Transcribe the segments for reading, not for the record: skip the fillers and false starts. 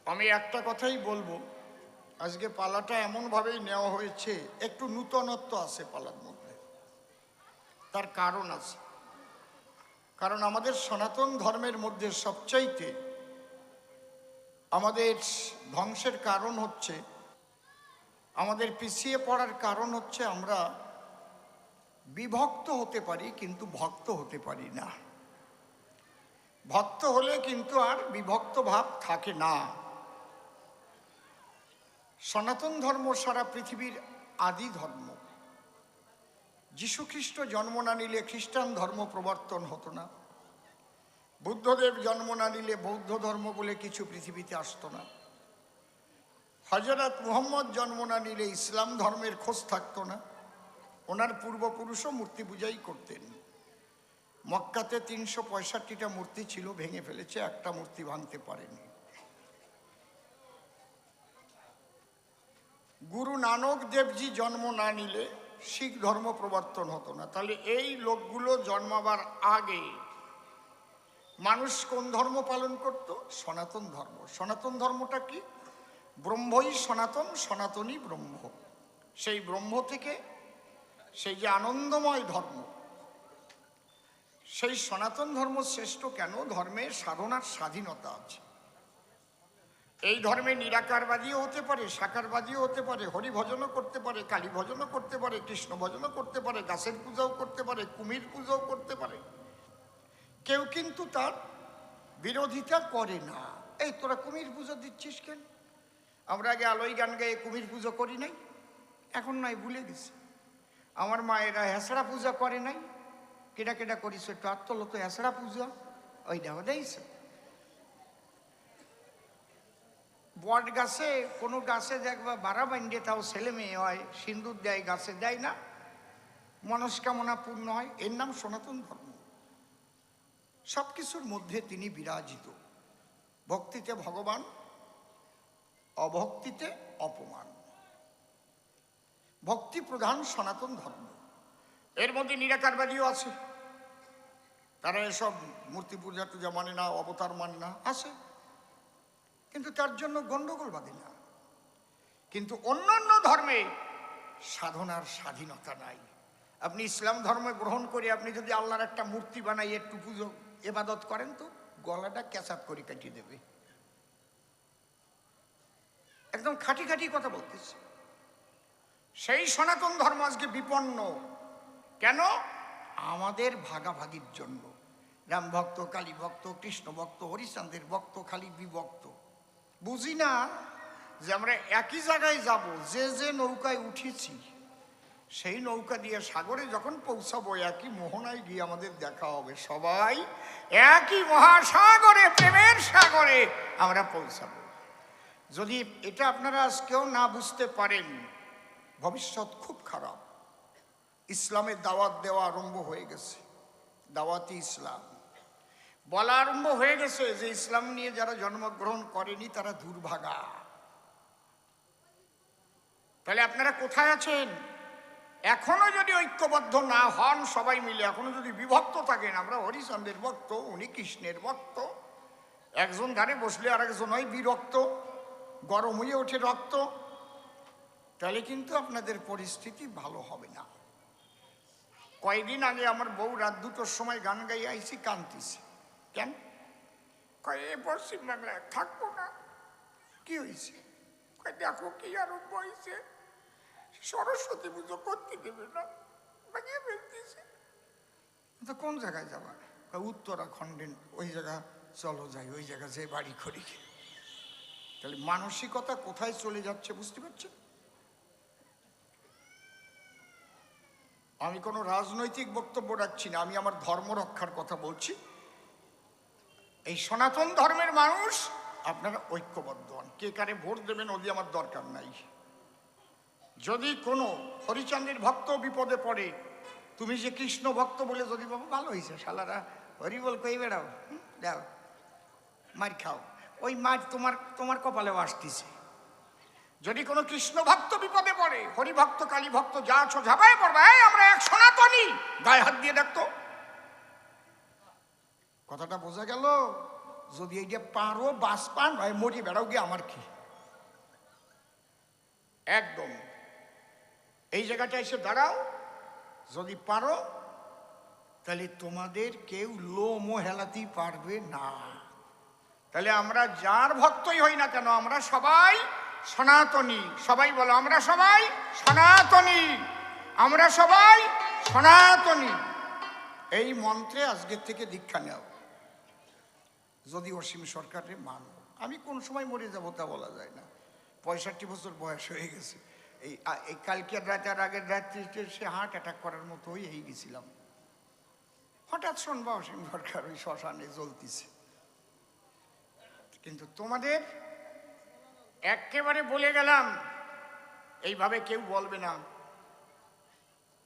আমি একটা কথাই বলবো, আজকে পালাটা এমনভাবেই নেওয়া হয়েছে, একটু নূতনত্ব আছে পালার মধ্যে। তার কারণ আছে, কারণ আমাদের সনাতন ধর্মের মধ্যে সবচাইতে আমাদের ধ্বংসের কারণ হচ্ছে, আমাদের পিছিয়ে পড়ার কারণ হচ্ছে আমরা বিভক্ত হতে পারি কিন্তু ভক্ত হতে পারি না। ভক্ত হলে কিন্তু আর বিভক্ত ভাব থাকে না। সনাতন ধর্ম সারা পৃথিবীর আদি ধর্ম। যীশুখ্রিস্ট জন্ম না নিলে খ্রিস্টান ধর্ম প্রবর্তন হতো না। বুদ্ধদেব জন্ম না নিলে বৌদ্ধ ধর্ম বলে কিছু পৃথিবীতে আসতো না। হযরত মুহাম্মদ জন্ম না নিলে ইসলাম ধর্মের খোঁজ থাকতো না। ওনার পূর্বপুরুষও মূর্তি পূজাই করতেন। মক্কাতে ৩৬৫টা মূর্তি ছিল, ভেঙে ফেলেছে, একটা মূর্তি ভাঙতে পারেনি। গুরু নানক দেবজি জন্ম না নিলে শিখ ধর্ম প্রবর্তন হতো না। তাহলে এই লোকগুলো জন্মাবার আগে মানুষ কোন ধর্ম পালন করত? সনাতন ধর্ম। সনাতন ধর্মটা কি? ব্রহ্মই সনাতন, সনাতনই ব্রহ্ম। সেই ব্রহ্ম থেকে সেই যে আনন্দময় ধর্ম, সেই সনাতন ধর্ম শ্রেষ্ঠ কেন? ধর্মে সাধনার স্বাধীনতা আছে। এই ধর্মে নিরাকারবাদীও হতে পারে, সাকারবাদীও হতে পারে, হরি ভজনও করতে পারে, কালী ভজনও করতে পারে, কৃষ্ণ ভজনও করতে পারে, গাছের পূজাও করতে পারে, কুমির পূজাও করতে পারে। কেউ কিন্তু তার বিরোধিতা করে না। এই তোরা কুমির পুজো দিচ্ছিস কেন? আমরা আগে আলোয় গান গায়ে কুমির পুজো করি নাই? এখন নয়, ভুলে গেছে। আমার মায়েরা হেঁচড়া পূজা করে নাই? কেডা কেডা করিস একটু আত্মল তো হেঁচড়া পূজা, ওইটা দেয়ছে। বট গাছে, কোনো গাছে দেখবা বাড়া বান্ডে, তাও ছেলে মেয়ে হয়, সিন্দুর দেয়, গাছে দেয় না, মনস্কামনা পূর্ণ হয়। এর নাম সনাতন ধর্ম। সব কিছুর মধ্যে তিনি বিরাজিত। ভক্তিতে ভগবান, অভক্তিতে অপমান। ভক্তি প্রধান সনাতন ধর্ম। এর মধ্যে নিরাকারবাদীও আছে, তারা এসব মূর্তি পূজা টুজা মানে না, অবতার মানে না, আছে, কিন্তু তার জন্য গন্ডগোল বাঁধে না। কিন্তু অন্যান্য ধর্মে সাধনার স্বাধীনতা নাই। আপনি ইসলাম ধর্ম গ্রহণ করে আপনি যদি আল্লাহর একটা মূর্তি বানাই একটু পুজো ইবাদত করেন তো গলাটা ক্যাচাপ করে কাটিয়ে দেবে। একদম খাঁটি খাঁটি কথা বলতেছে। সেই সনাতন ধর্ম আজকে বিপন্ন। কেন? আমাদের ভাগাভাগির জন্য। রাম ভক্ত, কালী ভক্ত, কৃষ্ণ ভক্ত, হরিচাঁদের ভক্ত, খালি বিভক্ত। বুঝি না যে আমরা একই জায়গায় যাব, যে যে নৌকায় উঠেছি সেই নৌকা দিয়ে সাগরে যখন পৌঁছাবো, একই মোহনায় গিয়ে আমাদের দেখা হবে। সবাই একই মহাসাগরে, প্রেমের সাগরে আমরা পৌঁছাবো। যদি এটা আপনারা আজকেও না বুঝতে পারেন, ভবিষ্যৎ খুব খারাপ। ইসলামের দাওয়াত দেওয়া আরম্ভ হয়ে গেছে, দাওয়াতি ইসলাম বলা আরম্ভ হয়ে গেছে যে ইসলাম নিয়ে যারা জন্মগ্রহণ করেনি তারা দুর্ভাগা। তাহলে আপনারা কোথায় আছেন? এখনো যদি ঐক্যবদ্ধ না হন সবাই মিলে, এখনো যদি বিভক্ত থাকেন, আমরা হরিচন্দ্রের ভক্ত, উনি কৃষ্ণের ভক্ত, একজন ধারে বসলে আর একজন হয় বিরক্ত, গরম হয়ে ওঠে রক্ত, তাহলে কিন্তু আপনাদের পরিস্থিতি ভালো হবে না। কয়েকদিন আগে আমার বউ রাত 2টোর সময় গান গাইয়ে আইছি, কাঁদতেছি। কেন? কয়ে পশ্চিম বাংলায় থাকবো না। কি হয়েছে? দেখো কি আরম্ভ হয়েছে, সরস্বতী পুজো করতে দেবে না, বানিয়ে ফেলতেছে। তো কোন জায়গায় যাবা? উত্তরাখণ্ডে, ওই জায়গা চলো যাই, ওই জায়গা যে বাড়ি করি। তাহলে মানসিকতা কোথায় চলে যাচ্ছে বুঝতে পারছেন? আমি কোনো রাজনৈতিক বক্তব্য রাখছি না, আমি আমার ধর্ম রক্ষার কথা বলছি। এই সনাতন ধর্মের মানুষ আপনারা ঐক্যবদ্ধ হন। কে কারে ভোট দেবেন ওদি আমার দরকার নাই। যদি কোনো হরিচন্দ্রের ভক্ত বিপদে পড়ে, তুমি যে কৃষ্ণ ভক্ত বলে যদি বাবা ভালো হয়েছে, শালারা হরি বল কই বেড়াও, দাও মার খাও, ওই মার তোমার তোমার কপালেও আসতেছে। যদি কোনো কৃষ্ণ ভক্ত বিপদে পড়ে, হরি ভক্ত, কালী ভক্ত যা আছো ঝাঁপায় পড়বে, আমরা এক সনাতনী, গায়ে হাত দিয়ে দেখতো। কথাটা বোঝা গেল? যদি এইটা পারো বাস পান মরি বেড়াও গিয়ে আমার কি, একদম এই জায়গাটা এসে দাঁড়াও, যদি পারো তাহলে তোমাদের কেউ লোমও হেলাতেই পারবে না। তাহলে আমরা যার ভক্তই হই না কেন আমরা সবাই সনাতনী। সবাই বলো আমরা সবাই সনাতনী, আমরা সবাই সনাতনী। এই মন্ত্রে আজকের থেকে দীক্ষা নেও, যদি অসীম সরকারের মানো। আমি কোন সময় মরে যাবো তা বলা যায় না, 65 বছর বয়স হয়ে গেছে। এই কালকের রাতে আর আগের রাত্রিতে সে হার্ট অ্যাটাক করার মতো হয়ে গেছিলাম। হঠাৎ শুনবা অসীম সরকার ওই শ্মশানে জ্বলতিছে। কিন্তু তোমাদের একেবারে বলে গেলাম, এইভাবে কেউ বলবে না,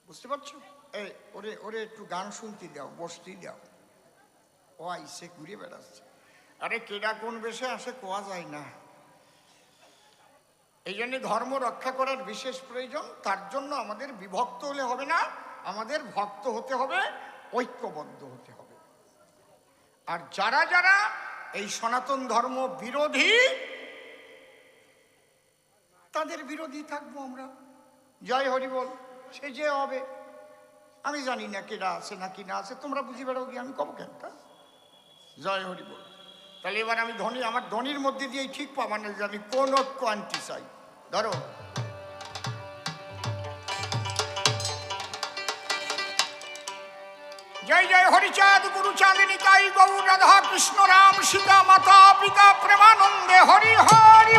বুঝতে পারছো? এই ওরে ওরে একটু গান শুনতে দাও, বসতেই দাও, ও আইসে ঘুরে বেড়াচ্ছে। আরে কেডা কোন বেশে আসে কোয়া যায় না। এই জন্য ধর্ম রক্ষা করার বিশেষ প্রয়োজন। তার জন্য আমাদের বিভক্ত হলে হবে না, আমাদের ভক্ত হতে হবে, ঐক্যবদ্ধ হতে হবে। আর যারা যারা এই সনাতন ধর্ম বিরোধী, তাদের বিরোধী থাকবো আমরা। জয় হরি বল, সে যে হবে। আমি জানি না কেডা আছে না কি না আছে, তোমরা বুঝি বেড়াও গিয়ে, আমি কব কেন। জয় হরি বল। তাহলে এবার আমি ধনী, আমার ধনীর মধ্যে দিয়েই ঠিক পাবা না যে আমি কোন ঐক্য আনতে চাই। ধরো জয় জয় হরিচাঁদ গুরু চাঁদিনী তাই গৌর রাধা কৃষ্ণ রাম সীতা মাতা পিতা প্রেমানন্দে হরি হরি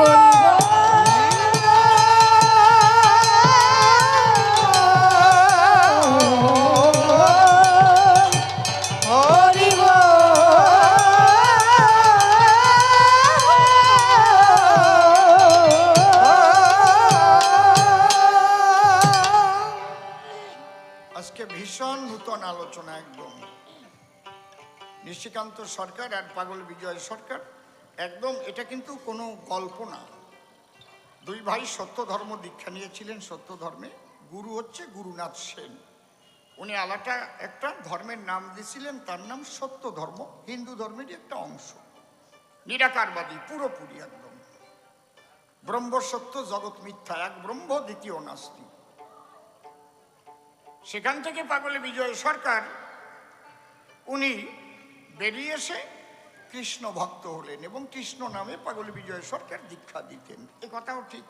নূতন আলোচনা। একদম নিশিকান্ত সরকার আর পাগল বিজয় সরকার, একদম এটা কিন্তু কোনো গল্প না। দুই ভাই সত্য ধর্ম দীক্ষা নিয়েছিলেন। সত্য ধর্মে গুরু হচ্ছে গুরুনাথ সেন। উনি আলাদা একটা ধর্মের নাম দিয়েছিলেন, তার নাম সত্য ধর্ম। হিন্দু ধর্মেরই একটা অংশ, নিরাকারবাদী পুরোপুরি একদম। ব্রহ্ম সত্য জগৎ মিথ্যা, এক ব্রহ্ম দ্বিতীয় নাস্তি। সেখান থেকে পাগল বিজয় সরকার উনি বেরিয়ে এসে কৃষ্ণ ভক্ত হলেন এবং কৃষ্ণ নামে পাগল বিজয় সরকার দীক্ষা দিতেন। এ কথাও ঠিক।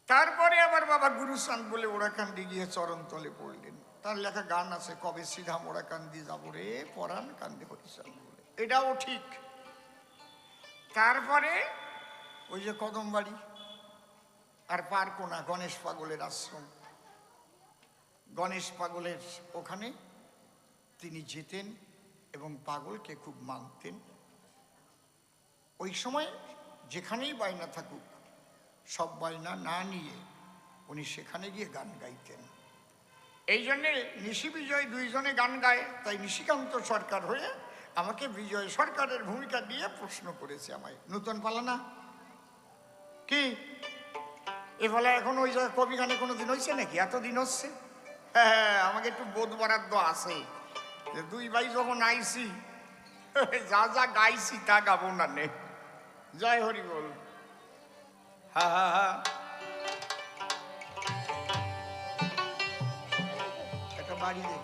তারপরে আবার বাবা গুরুচাঁদ বলে ওরাকান্দি গিয়ে চরণ তলে পড়লেন। তার লেখা গান আছে, কবে সিধা ওরাকান্দি যাবো রে পরাণ কান্দে হরিচাঁদ বলে, এটাও ঠিক। তারপরে ওই যে কদমবাড়ি আর পারকোনা গণেশ পাগলের আশ্রম, গণেশ পাগলের ওখানে তিনি যেতেন এবং পাগলকে খুব মানতেন। ওই সময় যেখানেই বায়না থাকুক, সব বায়না না নিয়ে উনি সেখানে গিয়ে গান গাইতেন। এই জন্যে নিশি বিজয় দুইজনে গান গায়, তাই নিশিকান্ত সরকার হয়ে আমাকে বিজয় সরকারের ভূমিকা দিয়ে প্রশ্ন করেছে আমায়। নূতন পালা না কি এ ফলে এখন ওই কবি গানে কোনো দিন হয়েছে নাকি? এতদিন হচ্ছে। হ্যাঁ, আমাকে একটু বোধ বরাদ্দ আছে যে দুই ভাই যখন আইসি যা যা গাইছি তা গাবো না নে। জয় হরি বল। হা হা হা, একটা বাড়ি দে।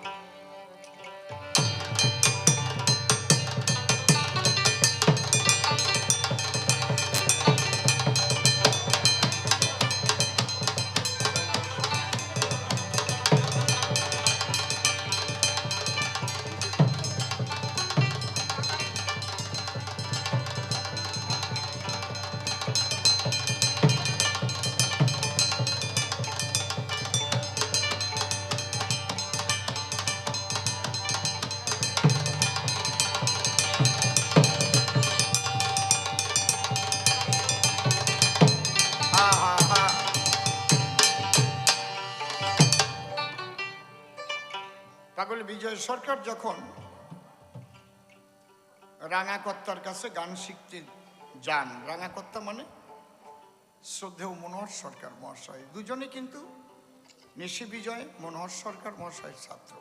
পাগল বিজয় সরকার যখন রাঙাকর্তার কাছে গান শিখতে যান, রাঙাকর্তা মানে শ্রদ্ধেয় মনোহর সরকার মহাশয়, দুজনে কিন্তু নিশি বিজয় মনোহর সরকার মহাশয়ের ছাত্র।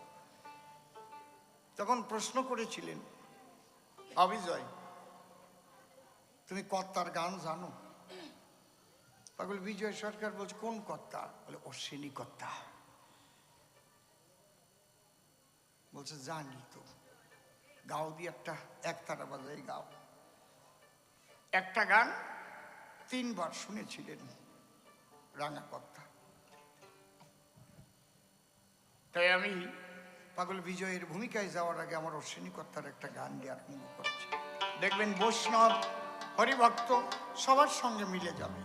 তখন প্রশ্ন করেছিলেন, অবিজয় তুমি কর্তার গান জানো? পাগল বিজয় সরকার বলছে, কোন কর্তা? বলে অশ্বিনী কর্তা। বলছে জানি তো, গাও দিয়ে একতারা বাজাই গাও। একটা গান 3 বার শুনেছিলেন রাঙা কর্তা। তাই আমি পাগল বিজয়ের ভূমিকায় যাওয়ার আগে আমার অশ্বিনী কর্তার একটা গান দিয়ে আরম্ভ করছি। দেখবেন বৈষ্ণব হরিভক্ত সবার সঙ্গে মিলে যাবে।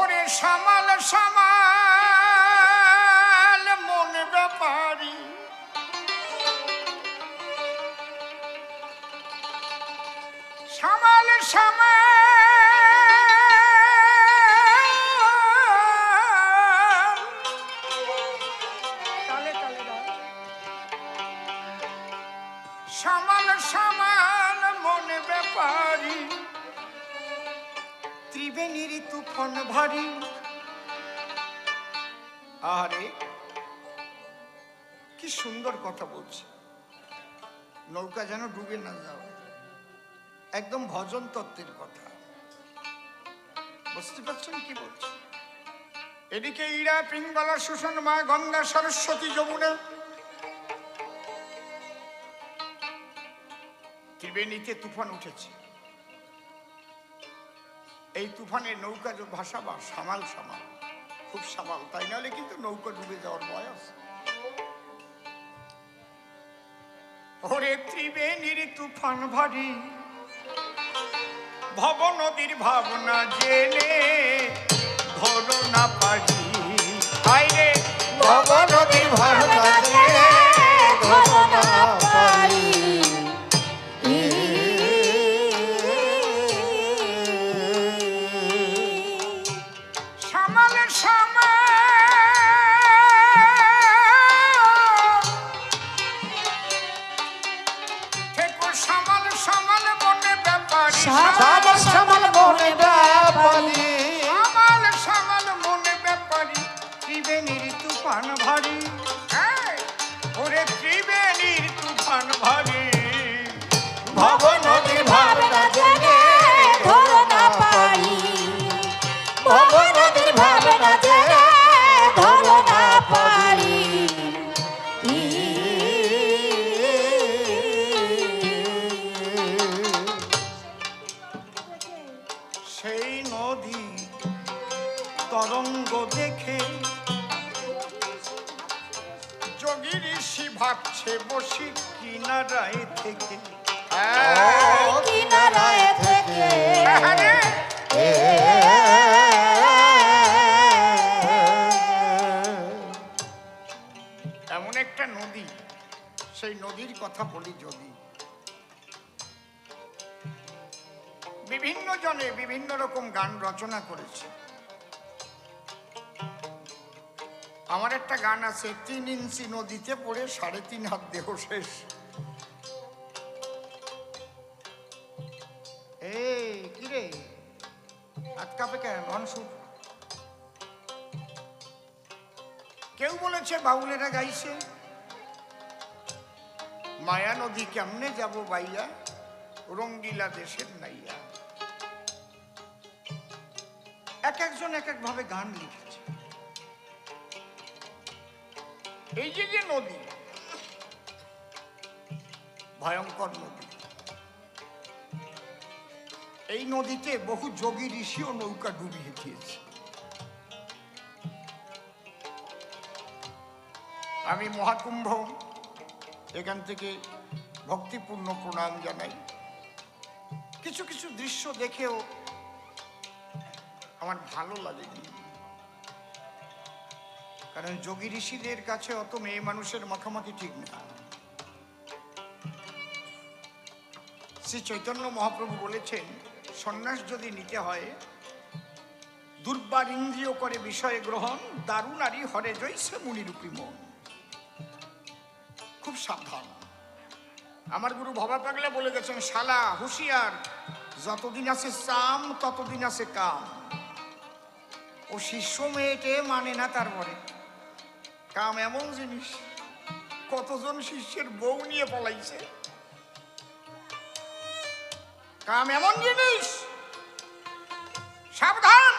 ওরে সামাল সামাল মন ব্যাপারী, সামাল সামাল তালে তালে সামাল সামাল মন ব্যাপারী, ত্রিবেণীর তুফান ভারী। আরে কি সুন্দর কথা বলছে, নৌকা যেন ডুবে না যাও, একদম ভজন তত্ত্বের কথা। বুঝতে পারছেন কি বলছে? এদিকে ইরা, পিঙ্গলা, সুষণ, মা, গঙ্গা, সরস্বতী, যমুনা, ত্রিবেণীতে তুফান উঠেছে। এই তুফানে নৌকা যে ভাসাবা সামাল সামাল, খুব সামাল, তাই নাহলে কিন্তু নৌকা ডুবে যাওয়ার ভয় আছে। ওরে ত্রিবেণীর তুফান ভারী, ভব নদীর ভাবনা জেনে ধরো না পারি। হায়রে ভব নদীর ভাবনা জেনে ধরো না পারি। সামাল সামাল থেকো, সামাল সামাল মনে ব্যাপারী, সামাল সামাল মনে ব্যাপারী, সামাল সামাল মনে ব্যাপারী, ত্রিবেণীর তুফান ভারী। ওরে ত্রিবেণীর তুফান ভারী, ভব নদীর ভাবনা জেনে ধরো না পারি। ভব নদীর ভাবনা জেনে ধরো না পারি। সেই নদী তরঙ্গ দেখে যোগী ঋষি ভাবছে বসি কিনারায় থেকে, কিনারায় থেকে। এমন একটা নদী, সেই নদীর কথা বলি যদি, বিভিন্ন জনে বিভিন্ন রকম গান রচনা করেছে। আমার একটা গান আছে, 3 ইঞ্চি নদীতে পড়ে 3.5 হাত দেহ শেষ। এই কি রে হাত কাঁপে কেন? অনসুর কেউ বলেছে, বাউলেরা গাইছে, মায়া নদী কেমনে যাব বাইয়া, রঙ্গিলা দেশের নাইয়া। এক একজন এক এক ভাবে গান লিখেছে। এই যে যে নদী, ভয়ঙ্কর নদী, এই নদীতে বহু যোগী ঋষিও নৌকা ডুবিয়ে দিয়েছে। আমি মহাকুম্ভ এখান থেকে ভক্তিপূর্ণ প্রণাম জানাই। কিছু কিছু দৃশ্য দেখেও আমার ভালো লাগেনি, কারণ যোগী ঋষিদের কাছে অত মেয়ে মানুষের মাখামাখি ঠিক না। শ্রী চৈতন্য মহাপ্রভু বলেছেন, সন্ন্যাস যদি নিতে হয়, দুর্বার ইন্দ্রিয় করে বিষয়ে গ্রহণ, দারুণারি হরে জৈসে মুনিরূপী মন। খুব সাবধান। আমার গুরু ভবা পাগলা বলে গেছেন, শালা হুঁশিয়ার, যতদিন আছে চাম ততদিন আছে কাম। ও শিষ্য মেয়েটে মানে না। তারপরে কাম এমন জিনিস, কতজন শিষ্যের বউ নিয়ে পলাইছে। কাম এমন জিনিস, সাবধান,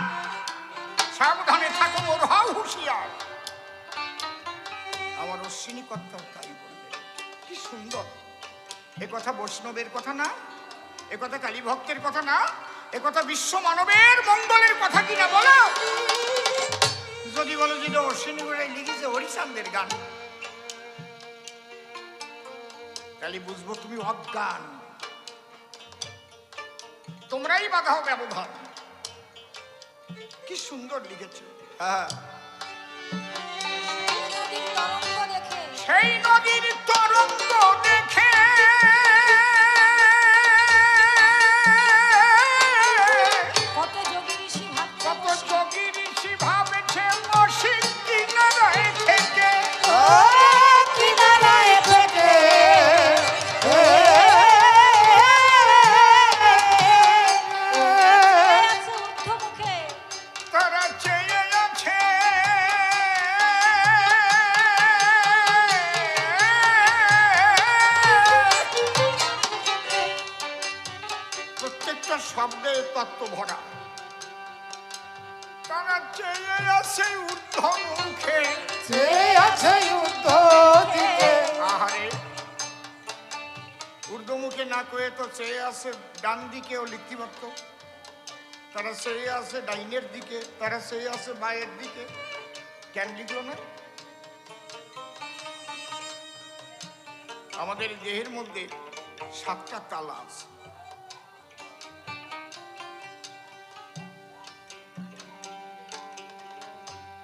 সাবধানে থাকো, ওর হও হুঁশিয়ার। আমার অশ্বিনী কর্তাও তাই বলবে। কি সুন্দর! এ কথা বৈষ্ণবের কথা না, এ কথা কালী ভক্তের কথা না, এ কথা বিশ্ব মানবের মঙ্গলের কথা কিনা বলো। যদি বলো যে অশ্বিনী গোড়াই লিখেছে হরিচাঁদের গান, তাহলে বুঝবো তুমি অজ্ঞান, তোমরাই বাধাও ব্যবধান। কি সুন্দর লিখেছে। হ্যাঁ, সেই নদীর তরঙ্গ দেখে কত যোগী ঋষি ভাবছে মসিক কিনারায় থেকে, কিনারায় থেকে তারা চেয়ে আছে প্রত্যেকটা শব্দে তত্ত্ব ভরা। তারা চেয়ে আছে ঊর্ধ্ব মুখে, চেয়ে আছে ঊর্ধ্ব দিকে। আহারে, ঊর্ধ্বমুখে না কয়ে তো চেয়ে আছে ডান দিকেও লিখতে পারত। তারা চেয়ে আছে ডাইনের দিকে, তারা চেয়ে আছে বায়ের দিকে, কেন লিখলো না? আমাদের দেহের মধ্যে 7টা তালা আছে।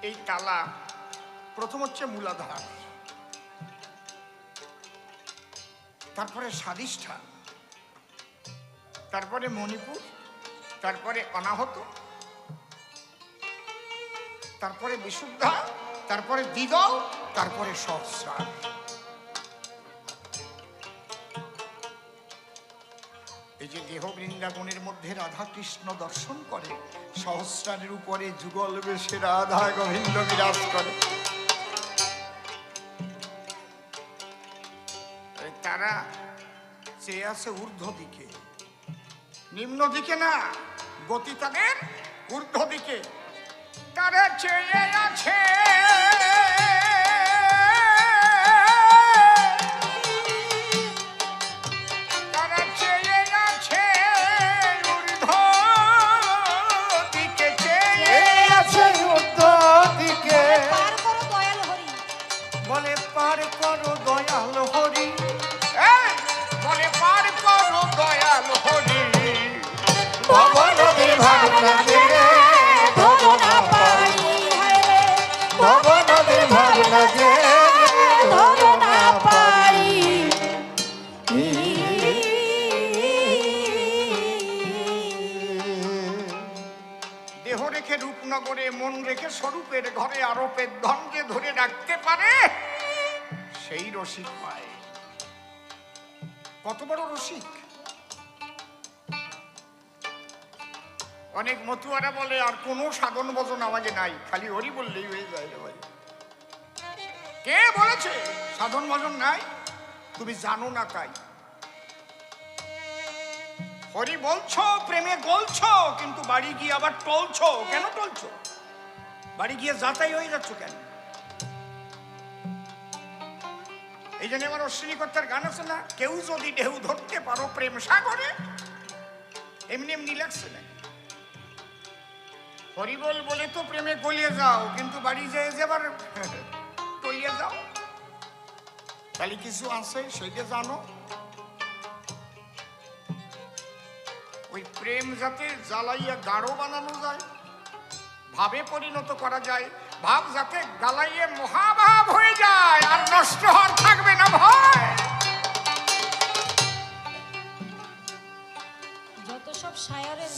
এই তালা প্রথম হচ্ছে মূলাধার, তারপরে স্বাধিষ্ঠান, তারপরে মণিপুর, তারপরে অনাহত, তারপরে বিশুদ্ধা, তারপরে দ্বিদল, তারপরে সহস্রার। এই যে দেহ বৃন্দাবনের মধ্যে রাধা কৃষ্ণ দর্শন করে, সহস্রারের উপরে যুগল বেশে রাধা গোবিন্দ বিরাজ করে। তারা চেয়ে আছে ঊর্ধ্ব দিকে, নিম্ন দিকে না, গতি তাদের ঊর্ধ্ব দিকে। তারা চেয়ে আছে বলে পার করো দয়াল হরি, বলে পার করো দয়াল হরি, ভবনদীর ভাবনা যে ধরো না পারি, ভবনদীর ভাবনা যে ধরো না পারি। দেহ রেখে রূপনগরে, মন রেখে স্বরূপের ঘরে, আরোপের ধনকে ধরে রাখতে পারে সেই রসিক পায়। কত বড় রসিক! অনেক মতুয়ারা বলে আর কোনো সাধন ভজন আমাকে নাই, খালি হরি বললেই হয়ে যায় রে ভাই। কে বলেছে সাধন ভজন নাই? তুমি জানো না তাই। হরি বলছো, প্রেমে গলছো, কিন্তু বাড়ি গিয়ে আবার টলছো। কেন টলছো? বাড়ি গিয়ে যাতাই হয়ে যাচ্ছ কেন? এই জন্য আমার অশ্বিনী কর্তার গান আছে না, কেউ যদি ঢেউ ধরতে পারো প্রেম সাগরে, এমনি এমনি লাগছে না। হরিবল বলে তো প্রেমে গলিয়ে যাও, কিন্তু বাড়ি যেয়ে যেবার টলিয়ে যাও। তাহলে কিছু আছে সেইটা জানো। ওই প্রেম যাতে জ্বালাইয়া গাঢ় বানানো যায়, ভাবে পরিণত করা যায়, ভাব যাতে গালাইয়ে মহাভাব হয়ে যায়, আর নষ্ট হওয়ার থাকবে না ভয়।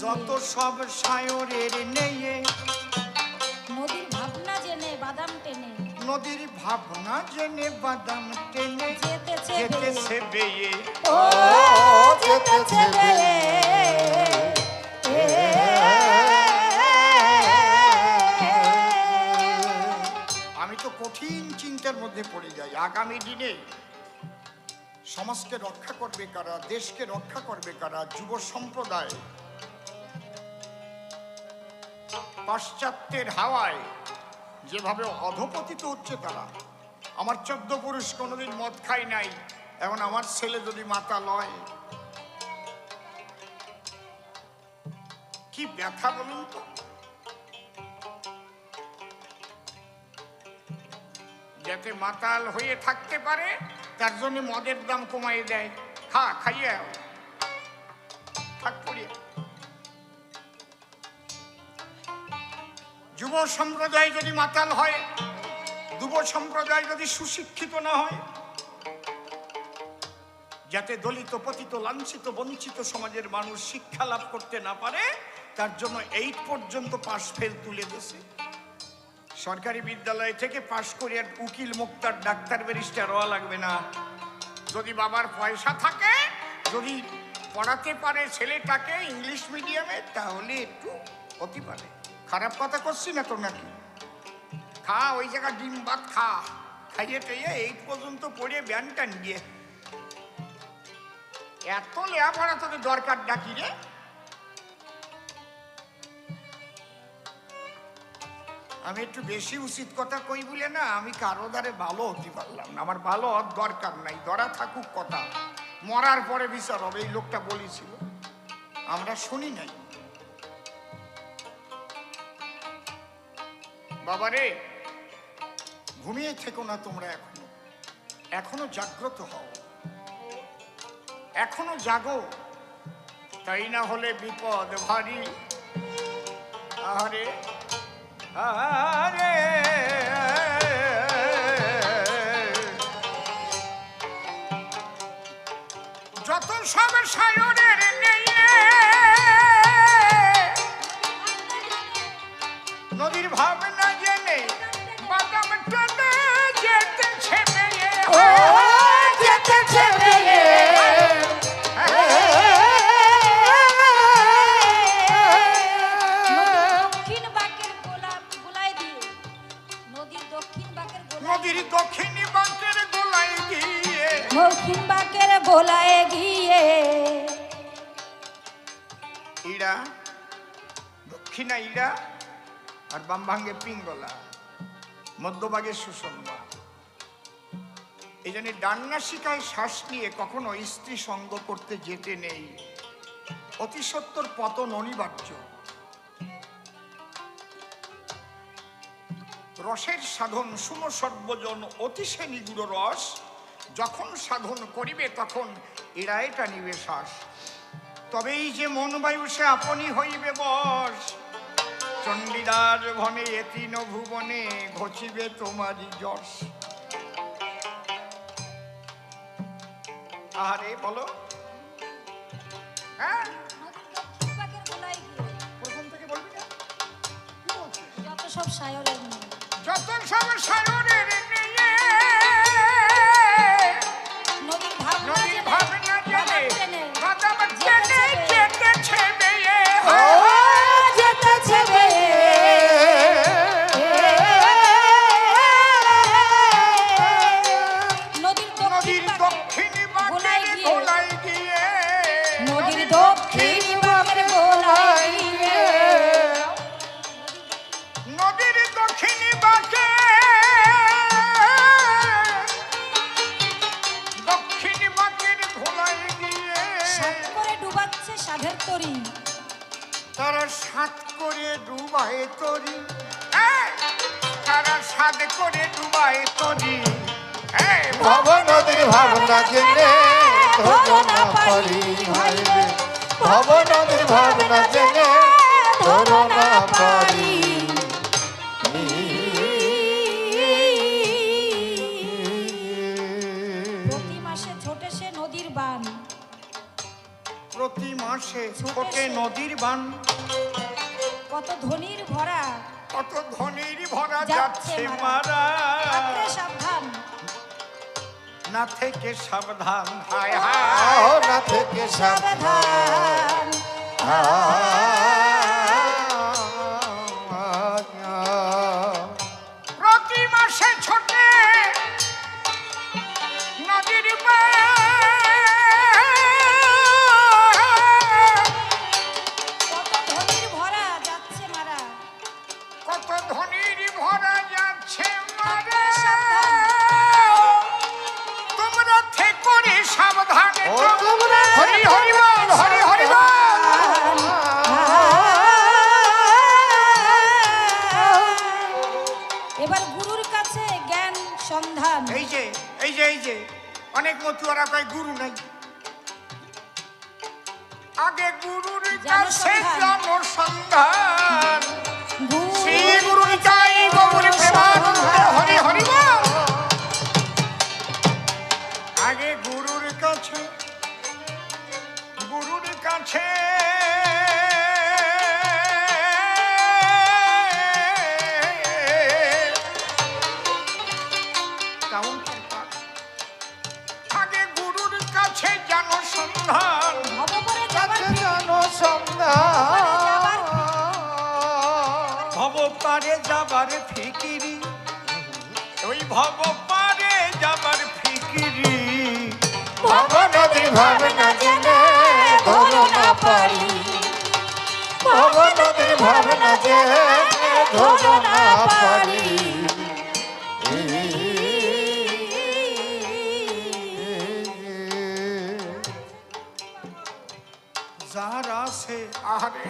যত সব সায়রের নেয়ে নদীর ভাবনা জেনে বাদাম টেনে, নদীর ভাবনা জেনে বাদাম টেনে যেতেছে বেয়ে ও যেতেছে বেয়ে আমি তো কঠিন চিন্তার মধ্যে পড়ে যাই। আগামী দিনে সমাজকে রক্ষা করবে কারা, দেশকে রক্ষা করবে কারা? যুব সম্প্রদায় পাশ্চাত্যের হাওয়ায় যেভাবে অধপতিত হচ্ছে তারা। আমার 14 পুরুষ কোনোদিন মদ খাই নাই, এখন আমার ছেলে যদি মাতা লয়, কি ব্যথা বলুন তো। যাতে মাতাল হয়ে থাকতে পারে তার জন্য মদের দাম কমাই দেয়। খাইয়ে থাক পড়িয়ে। যুব সম্প্রদায় যদি মাতাল হয়, যুব সম্প্রদায় যদি সুশিক্ষিত না হয়, যাতে দলিত পতিত লাঞ্ছিত বঞ্চিত সমাজের মানুষ শিক্ষা লাভ করতে না পারে, তার জন্য 8 পর্যন্ত পাশ ফেল তুলে দিয়েছে। সরকারি বিদ্যালয় থেকে পাশ করে আর উকিল মুক্তার ডাক্তার ব্যারিস্টার হওয়া লাগবে না। যদি বাবার পয়সা থাকে, যদি পড়াতে পারে ছেলেটাকে ইংলিশ মিডিয়ামে, তাহলে একটু হতে পারে। খারাপ কথা করছি না তো নাকি? খা, ওই জায়গায় ডিম ভাত খা, খাইয়ে টাইয়ে 8 পর্যন্ত পড়ে ব্যান টান দিয়ে। এত লেখাপড়া তোকে দরকার ডাকি রে? আমি একটু বেশি উচিত কথা কই বলে না, আমি কারো দ্বারে ভালো হতে পারলাম না। আমার ভালো হওয়ার দরকার নাই, ধরা থাকুক কথা, মরার পরে বিচার হবে। এই লোকটা বলেছিল, আমরা শুনি নাই। বাবারে, ঘুমিয়ে থেকো না তোমরা, এখনো জাগ্রত হও, এখনো জাগো, তাই না হলে বিপদ ভারী। আরে আরে যত সব সায়নের নেই, নদীর ভাবনা জেনে বাদাম টেনে যেতেছে বেয়ে, ও যেতেছে বেয়ে দক্ষিণ বাঁকের গোলায় দিয়ে, নদীর দক্ষিণ বাঁকের গোলায় গিয়ে, দক্ষিণ বাঁকের গোলায় গিয়ে ইড়া দক্ষিণা ইড়া আর বাম ভাঙ্গে পিঙ্গলা, মধ্যভাগে সুষমা। এই জন্য ডান্নাসিকায় শ্বাস নিয়ে কখনো স্ত্রী সঙ্গ করতে যেতে নেই। অতি সত্বর পতন অনিবার্য। রসের সাধন শুনো সর্বজন, অতিশে নিগুড় রস, যখন সাধন করিবে তখন এরাই টানিবে শ্বাস। তবেই যে মন বায়ু সে আপনি হইবে বশ, চণ্ডীদার ভনে এতিন ভুবনে ঘচিবে তোমারই যশ। আরে বলো, হ্যাঁ দক্ষিণ বাঁকের গোলায় গিয়ে, প্রথম থেকে বলবি না? কি বলছিস? যত সব সায়রের নিয়ে, যত সব সায়নের নিয়ে, নদীর ভাবনা জেনে বাদাম টেনে যেতেছে বেয়ে, ও যেতেছে বেয়ে নদীর দক্ষিণ বাঁকের গোলায় গিয়ে, নদীর দক্ষিণ বাঁকের গোলায় গিয়ে, নদীর দক্ষিণ বাঁকে দক্ষিণ বাঁকের গোলায় গিয়ে, সাত করে ডুবাচ্ছে সাধের তরি, তারা সাত করে ডুবায় তরি, তারা সাত করে ডুবায় তরি। ভব নদীর ভাবনা জেনে ধরো না পারি হইবে, ভব নদীর ভাবনা জেনে ধরো না পারি। প্রতি মাসে ছোটে সে নদীর বান, প্রতি মাসে ছোটে নদীর বান, কত ধনির ভরা কত ধনির ভরা যাচ্ছে যাচ্ছে মারা। মারা থাকলে সাবধান না থেকে সাবধান হায় হায় আহ না থেকে সাবধান প্রতি মাসে ছোটে নদীর কত ধনির ভরা যাচ্ছে মারা কত ধনির ভরা যাচ্ছে মারা তোমরা থেকো রে সাবধানে ও তোমরা হরি হরি বল হরি হরি বল এবার গুরুর কাছে জ্ঞান সন্ধান এই যে এই যে এই যে অনেক মতুয়ারা কয় গুরু নাই আগে গুরুর কাছে জনসন্ধান শ্রী গুরু নিতাই গৌর প্রেমানন্দ হরি হরি বল আগে গুরুর কাছে আগে গুরুর কাছে জনসন্ধান ভবপরে যাবার ভব পারে যাবার ফিকিরি ওই ভব পারে যাবার ফিকিরি ভব নদীর ভাবনা জেনে ধরো না পারি ভব নদীর ভাবনা জেনে ধরো না পারি যার আছে আহারে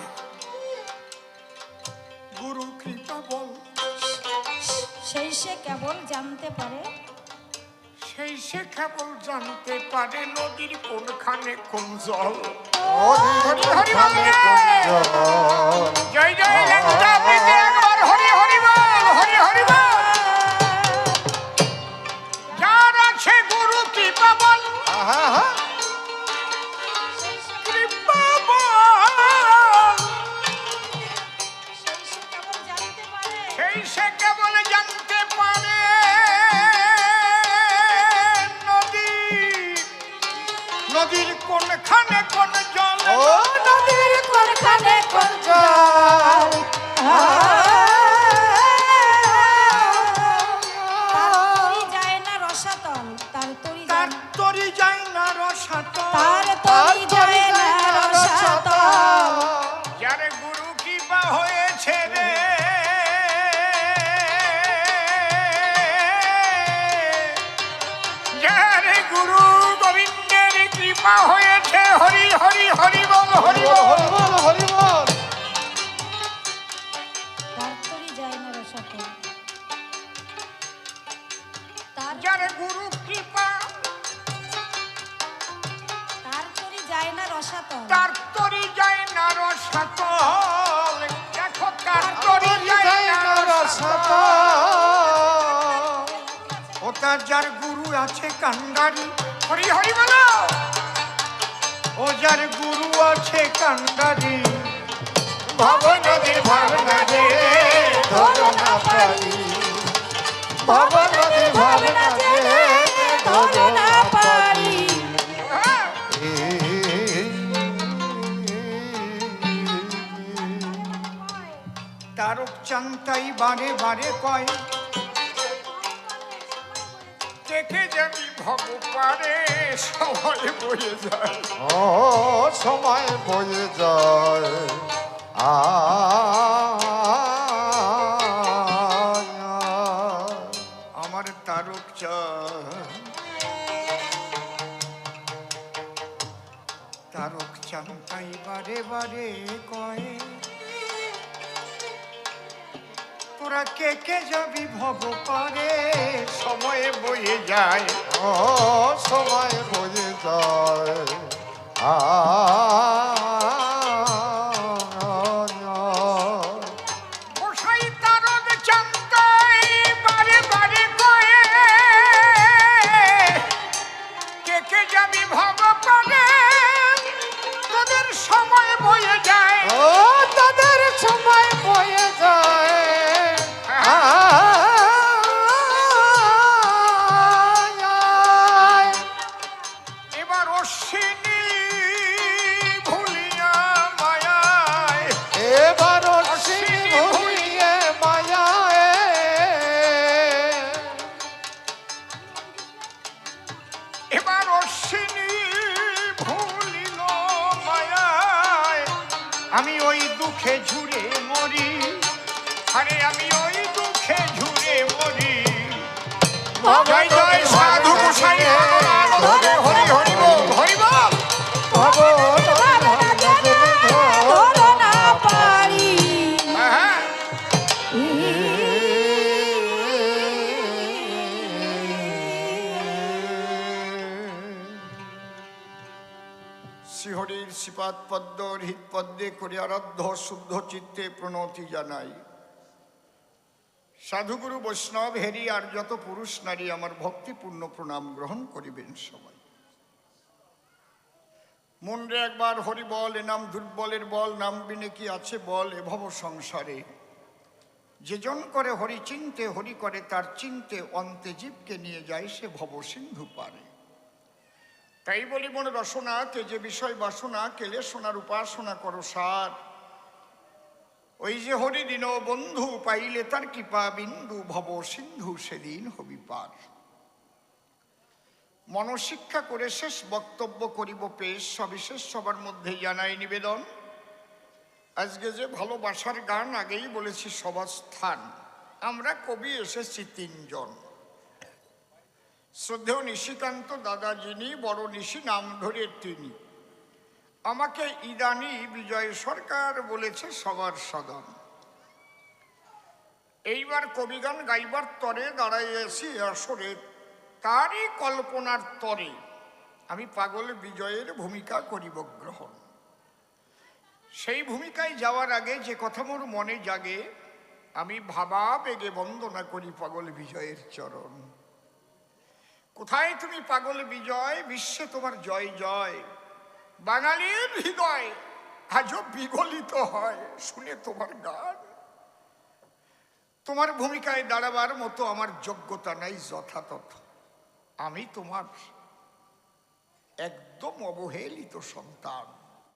গুরু কৃপা বল সেই সে কেবল জানতে পারে সেই সে কেবল জানতে পারে নদীর কোনখানে কোন জল নদীর কোনখানে কোন জল জয় জয় লেঙ্গা প্রীতি একবার হরি হরি বল হরি হরি বল যার আছে গুরু কৃপা বল আহা কৃপা বল সেই সে কেবল জানতে পারে সেই সে কেবল জানতে পারে নদীর কোনখানে কোন জল ও নদীর কোনখানে কোন জল তার তরি যায় না রসাতল তার তরি তার যায় না- তরি যায় না রসাত তার তরি যায় না রসাতল যারে গুরু কৃপা হয়েছে রে যারে গুরু গোবিন্দের কৃপা হয়েছে হরি হরি হরি বল হরি বল হরি বল তার তরি যায় না রসাতল তার যারে গুরু কৃপা তার তরি যায় না রসাতল তার তরি যায় না রসাতল দেখো তার তরি যায় না রসাতল ও তার যার গুরু আছে কান্ডারি হরি হরি বলো ও যার গুরু আছে কান্ডারি ভব নদীর ভাবনা জেনে ধরো না পারি ভব নদীর ভাবনা জেনে ধরো না পারি হ্যাঁ, তারক চান্তাই বারে বারে কয় দেখে যাবি ভব পারে সময় বয়ে যায় ও সময় বয়ে যায় আমার তারক তারক চান্তাই বারে বারে কয় তোরা কে কে যাবি ভব পারে সময়ে বয়ে যায় ও সময় বয়ে যায় গোসাই তারক চান্তাই বারে বারে কয়ে কে কে যাবি ভব পারে তোদের সময় বয়ে যায় ও তাদের সময় বয়ে যায় মরি, আরে আমি ওই দুঃখে ঝুরে মরি। জয় জয় সাধু গোসাই ভগবান ধরে হরি হরি বল হরি বল। ধরো না পারি হ্যাঁ, শ্রীহরির শ্রীপাদ পদ্ম হৃদ পদ্মে করে আরাধ্য শুদ্ধ চিত্তে প্রণতি জানাই। সাধুগুরু বৈষ্ণব হেরি আর যত পুরুষ নারী আমার ভক্তিপূর্ণ প্রণাম গ্রহণ করিবেন সবাই। মনরে একবার হরি বল, এ নাম দুর্বলের বল, নাম বিনে কি আছে বল এ ভব সংসারে। যেজন করে হরি চিনতে, হরি করে তার চিনতে, অন্তে জীবকে নিয়ে যায় সে ভব সিন্ধু পারে। তাই বলি মনে রসনা তেজে বিষয় বাসনা, কেলে সোনার উপাসনা করো সার। ওই যে হরি দিন বন্ধু পাইলে তার কৃপা বিন্দু, ভব সিন্ধু সেদিন হবি পার। মনশিক্ষা করে শেষ বক্তব্য করিব পেশ, সবিশেষ সবার মধ্যে জানাই নিবেদন। আজকে যে ভালোবাসার গান আগেই বলেছি সভাস্থান, আমরা কবি এসেছি তিনজন। শ্রদ্ধেয় নিশিকান্ত দাদা যিনি, বড় নিশি নাম ধরে তিনি। আমাকে ইদানি বিজয় সরকার বলেছে সবার সদন। এইবার কবিগান গাইবার তরে দাঁড়াইয়াছি আসরে, তারই কল্পনার তরে আমি পাগল বিজয়ের ভূমিকা করিব গ্রহণ। সেই ভূমিকায় যাওয়ার আগে যে কথা মোর মনে জাগে, আমি ভাবা বেগে বন্দনা করি পাগল বিজয়ের চরণ। কোথায় তুমি পাগল বিজয়, বিশ্বে তোমার জয় জয়। বাঙালির হৃদয় আজও বিগলিত হয় শুনে তোমার গান। তোমার ভূমিকায় দাঁড়াবার মতো আমার যোগ্যতা নাই যথাতথ। আমি তোমার একদম অবহেলিত সন্তান।